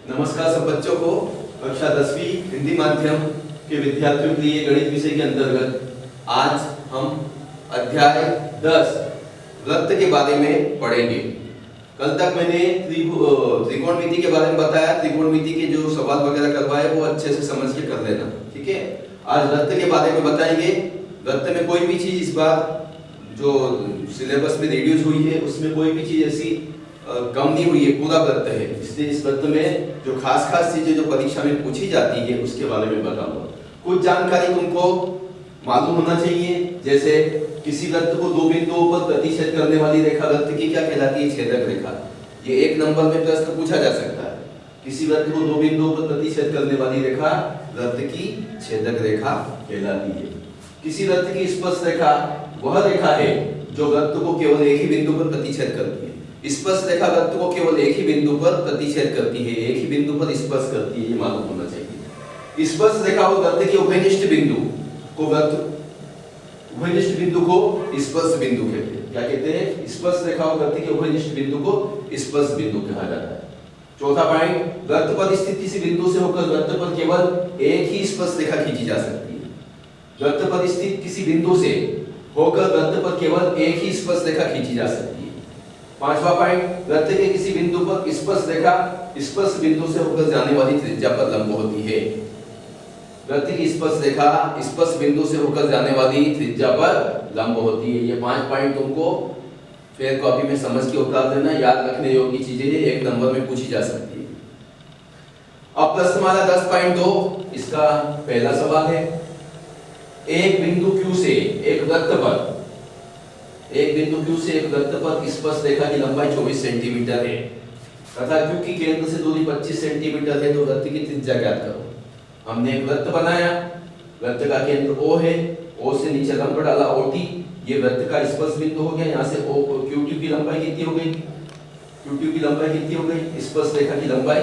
नमस्कार सब बच्चों को। कक्षा 10वीं हिंदी माध्यम के विद्यार्थियों के लिए गणित विषय के अंतर्गत आज हम अध्याय 10 वृत्त के बारे में पढ़ेंगे। कल तक मैंने त्रिकोणमिति के बारे में बताया। त्रिकोणमिति के जो सवाल वगैरह करवाए वो अच्छे से समझ के कर लेना, ठीक है। आज वृत्त के बारे में बताएंगे। वृत्त में कोई भी चीज इस बार जो सिलेबस में रिड्यूस हुई है उसमें कोई भी चीज ऐसी कम नहीं हुई है, पूरा वृत्त है। इसलिए इस वृत्त में जो खास चीजें जो परीक्षा में पूछी जाती है उसके बारे में बताऊंगा। कुछ जानकारी तुमको मालूम होना चाहिए, जैसे किसी वृत्त को दो बिंदुओं पर प्रतिच्छेद करने वाली रेखा वृत्त की क्या कहलाती है? छेदक रेखा। ये एक नंबर में प्रश्न पूछा जा सकता है। किसी वृत्त को दो बिंदुओं पर प्रतिच्छेद करने वाली रेखा वृत्त की छेदक रेखा कहलाती है। किसी वृत्त की स्पर्श रेखा वह रेखा है जो वृत्त को केवल एक ही बिंदु पर प्रतिच्छेद करती है। स्पर्श रेखा वृत्त को केवल एक ही बिंदु पर प्रतिच्छेद करती है, एक ही बिंदु पर स्पर्श करती है, ये मालूम होना चाहिए। स्पर्श रेखा और वृत्त के उभयनिष्ठ बिंदु को उभयनिष्ठ बिंदु को स्पर्श बिंदु कहते हैं। क्या कहते हैं? स्पर्श रेखा और वृत्त के उभयनिष्ठ बिंदु को स्पर्श बिंदु कहा जाता है। चौथा पॉइंट, वृत्त पर स्थित किसी बिंदु से होकर वृत्त पर केवल एक ही स्पर्श रेखा खींची जा सकती है। वृत्त पर स्थित किसी बिंदु से होकर वृत्त पर केवल एक ही स्पर्श रेखा खींची जा सकती है। पांचवा पॉइंट, वृत्त के किसी बिंदु पर स्पर्श रेखा स्पर्श बिंदु से होकर जाने वाली त्रिज्या पर लंब होती है। वृत्त की स्पर्श रेखा स्पर्श बिंदु से होकर जाने वाली त्रिज्या पर लंब होती है। ये 5 पॉइंट तुमको फेयर कॉपी में समझ के उतार देना। याद रखने योग्य चीजें एक नंबर में पूछी जा सकती है। अब प्रश्नमाला 10.2 इसका पहला सवाल है। एक बिंदु Q से एक वृत्त पर स्पर्श रेखा की लंबाई 24 सेंटीमीटर है तथा Q की केंद्र से दूरी 25 सेंटीमीटर है, तो वृत्त की त्रिज्या ज्ञात करो। हमने एक वृत्त बनाया, वृत्त का केंद्र O है, O से नीचे लंब डाला OT, ये वृत्त का स्पर्श बिंदु हो गया। यहाँ से QT की लंबाई कितनी हो गई? QT की लंबाई कितनी हो गई? स्पर्श रेखा की लंबाई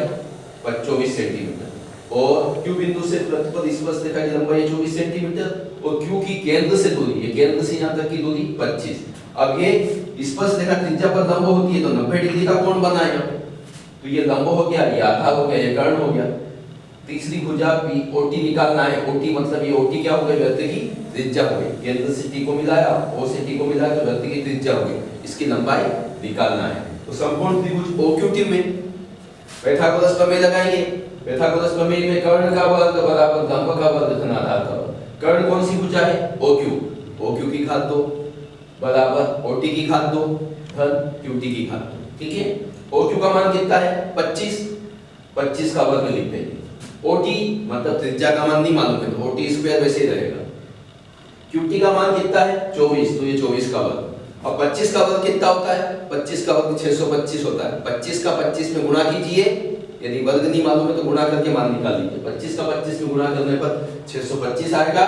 24 सेंटीमीटर और Q बिंदु से वृत्त पर स्पर्श रेखा की लंबाई 24 सेंटीमीटर और Q की केंद्र से दूरी, ये केंद्र से यहाँ तक की दूरी 25। अब ये स्पर्श रेखा त्रिज्या पर लंब होती है तो 90 डिग्री का कोण बनाएगा, तो ये लंब हो गया, ये आधा हो गया, ये कर्ण हो गया। तीसरी भुजा OT निकालना है। OT मतलब ये OT क्या हो गई? वृत्त की त्रिज्या हो गई। केंद्र से T को मिलाया, O से T को मिलाया तो वृत्त की त्रिज्या हो गई, इसकी लंबाई निकालना है। तो समकोण त्रिभुज OQT में पाइथागोरस प्रमेय लगाएंगे। पाइथागोरस प्रमेय में कर्ण का वर्ग बराबर लंब का वर्ग धन आधार का वर्ग। कर्ण कौन सी भुजा है? OQ की घात 2 बराबर OT की घात 2 धन QT की घात 2, ठीक है। OQ का मान कितना है? 25 का वर्ग लिख देंगे। OT मतलब त्रिज्या का मान नहीं मालूम है तो OT स्क्वायर वैसे ही रहेगा। QT का मान कितना है? 24, तो ये 24 का वर्ग। अब 25 का वर्ग कितना होता है? 25 का वर्ग 625 होता है। 25 का 25 में गुणा कीजिए, यदि वर्ग नहीं मालूम है तो गुणा करके मान निकाल लीजिए। 25 का 25 में गुणा करने पर 625 आएगा,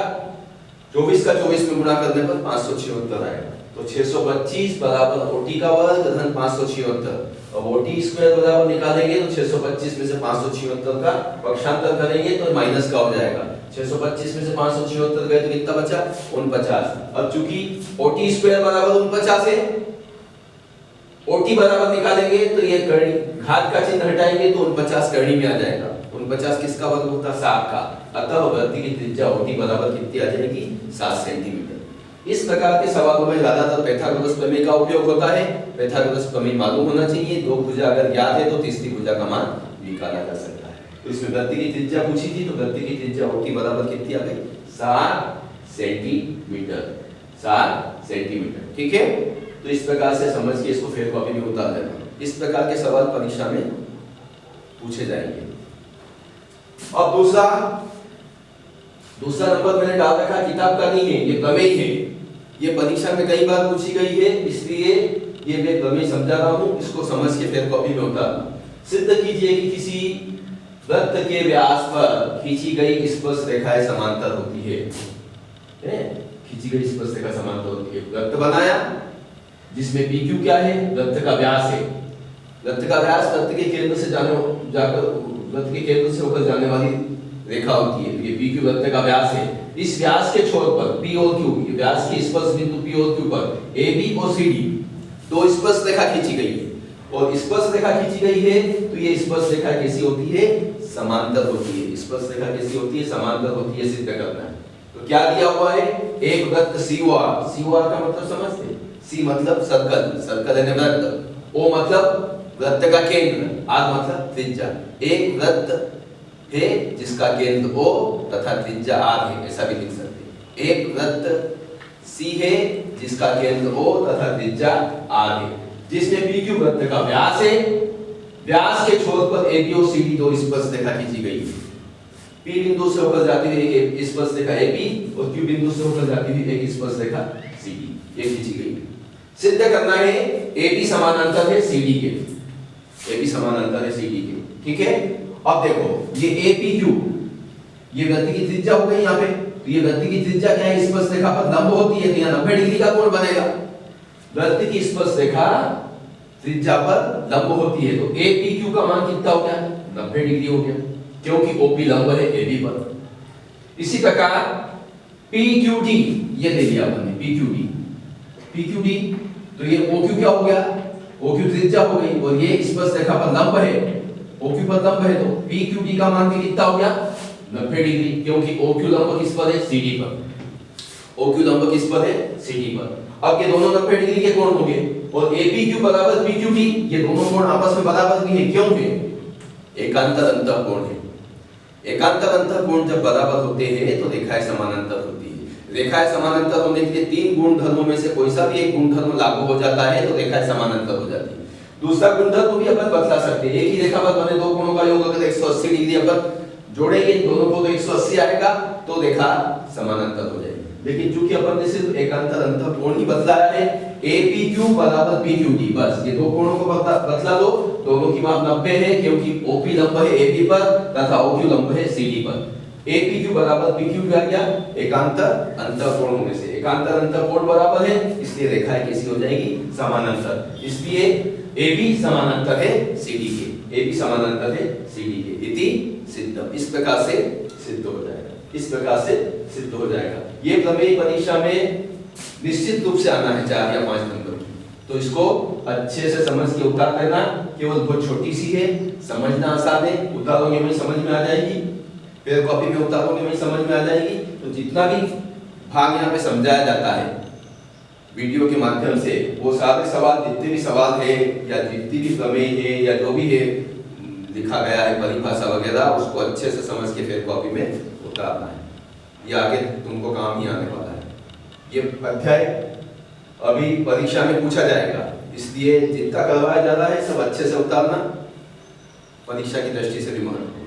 24 का 24 में गुणा करने पर 576 आएगा। तो 625 बराबर OT का वर्ग धन 576। अब OT स्क्वायर बराबर निकालेंगे तो 625 में से 576 का पक्षांतर करेंगे तो माइनस का हो जाएगा। 625 में से 576 गए तो कितना बचा? 49। अब चूंकि OT स्क्वायर बराबर 49 है, OT बराबर निकालेंगे तो ये कर्णी घात का चिन्ह हटाएंगे तो 49 कर्णी में आ जाएगा। 49 किसका वर्ग होता है? 7 का। अतः वृत्त की त्रिज्या OT बराबर कितनी आ जाएगी? 7 सेंटीमीटर। इस प्रकार के सवालों में ज्यादातर पाइथागोरस प्रमेय का उपयोग होता है। पाइथागोरस प्रमेय मालूम होना चाहिए। दो भुजा अगर ज्ञात है तो तीसरी भुजा का मान निकाला जा सकता है। तो इसमें वृत्त की त्रिज्या पूछी थी तो वृत्त की त्रिज्या OT बराबर कितनी आ गई? 7 सेंटीमीटर। 7 सेंटीमीटर, ठीक है। तो इस प्रकार से समझ के इसको फेयर कॉपी में उतार देना। इस प्रकार के सवाल परीक्षा में पूछे जाएंगे। अब दूसरा नंबर मैंने डाल रखा, किताब का नहीं है, ये प्रमेय है। ये परीक्षा में कई बार पूछी गई है, इसलिए ये मैं प्रमेय समझा रहा हूं, इसको समझ के फेयर कॉपी में उतारना। सिद्ध कीजिए कि किसी वृत्त के व्यास पर खींची गई स्पर्श रेखाएं समांतर होती है। खींची गई स्पर्श रेखा समांतर होती है। वृत्त बनाया जिसमें PQ क्या है? वृत्त का व्यास है। वृत्त का व्यास वृत्त के केंद्र से वृत्त के केंद्र से होकर जाने वाली रेखा होती है। ये PQ वृत्त का व्यास है। इस व्यास के छोर पर P और Q, ये व्यास के स्पर्श बिंदु P और Q पर AB और CD दो स्पर्श रेखा खींची गई है और स्पर्श रेखा खींची गई है तो ये स्पर्श रेखा कैसी होती है, समांतर होती है। स्पर्श रेखा कैसी होती है, समांतर होती है, सिद्ध करना है। तो क्या दिया हुआ है, एक वृत्त COR, COR का मतलब समझते, C मतलब सर्कल, सर्कल यानी वृत्त, O मतलब वृत्त का केंद्र, R मतलब त्रिज्या। एक वृत्त है जिसका केंद्र O तथा त्रिज्या R है, ऐसा भी लिख सकते हैं। एक वृत्त C है जिसका केंद्र O तथा त्रिज्या R है, जिसमें PQ वृत्त का व्यास है। व्यास के छोर पर AB और CD दो स्पर्श रेखा खींची गई है। P बिंदु से होकर जाती हुई एक स्पर्श रेखा AB और Q बिंदु से होकर जाती हुई एक स्पर्श रेखा CD, ये खींची गई है। सिद्ध करना है AB समानांतर है CD के, AB समानांतर है CD के, ठीक है। अब देखो ये APQ, ये वृत्त की त्रिज्या हो गई यहाँ पे, तो ये वृत्त की त्रिज्या क्या है, स्पर्श रेखा पर लंब होती है, तो यहाँ 90 डिग्री का कोण बनेगा। वृत्त की स्पर्श रेखा त्रिज्या पर लंब होती है, तो APQ का मान कितना हो गया, 90 डिग्री हो गया, क्योंकि OP लंब है AB पर। इसी प्रकार PQD, ये ले लिया हमने PQD, तो ये OQ क्या हो गया, OQ त्रिज्या हो गई और ये स्पर्श रेखा पर लंब है, OQ पर लंब है, तो PQD का मान भी कितना हो गया, 90 डिग्री, क्योंकि OQ लंब किस पर है, CD पर। OQ लंब किस पर है, CD पर। अब ये दोनों 90 डिग्री के कोण होंगे और APQ बराबर PQD, ये दोनों कोण आपस में बराबर भी है, क्यों है, एकांतर अंतः कोण है। एकांतर अंतः कोण जब बराबर होते हैं तो रेखाएं समानांतर होती है। रेखाएं समानांतर होने के लिए तीन गुणधर्मों में से कोई सा भी एक गुणधर्म लागू हो जाता है तो रेखाएं समानांतर हो जाती है। दूसरा गुणधर्म भी अपन बदला सकते हैं, एक ही रेखा पर बने दो कोणों का योग अगर 180 डिग्री अपन जोड़ेंगे दोनों को तो 180 आएगा, तो रेखा समानांतर हो जाएगी। लेकिन चूंकि अपन ने सिर्फ एकांतर अंतः कोण ही बदलाया है, APQ बराबर PQD, बस ये दो कोणों को बदला दो, दोनों की माप 90 है, क्योंकि OP लंब है AB पर तथा OQ लंब है CD पर। APQ बराबर PQ आ गया एकांतर अंतः कोण होने से, एकांतर अंतः कोण बराबर है, इसलिए रेखाएं कैसी हो जाएगी, समानांतर। इसलिए AB समानांतर है CD के, AB समानांतर है CD के, इति सिद्धम। इस प्रकार से सिद्ध हो जाएगा, इस प्रकार से सिद्ध हो जाएगा। ये प्रमेय परीक्षा में निश्चित रूप से आना है 4 या 5 नंबर की, तो इसको अच्छे से समझ के उत्तर करना। केवल बहुत छोटी सी है, समझना आसान है, उतारोगे में समझ में आ जाएगी, फिर कॉपी में उतारोगे में समझ में आ जाएगी। तो जितना भी भाग यहाँ पे समझाया जाता है वीडियो के माध्यम से, वो सारे सवाल, जितने भी सवाल है या जितनी भी प्रमेय है या जो भी है लिखा गया है परिभाषा वगैरह, उसको अच्छे से समझ के फिर कॉपी में उतारना है। ये आगे तुमको काम ही आने वाला है। ये अध्याय अभी परीक्षा में पूछा जाएगा, इसलिए जितना करवाया जा रहा है सब अच्छे से उतारना, परीक्षा की दृष्टि से भी महत्वपूर्ण।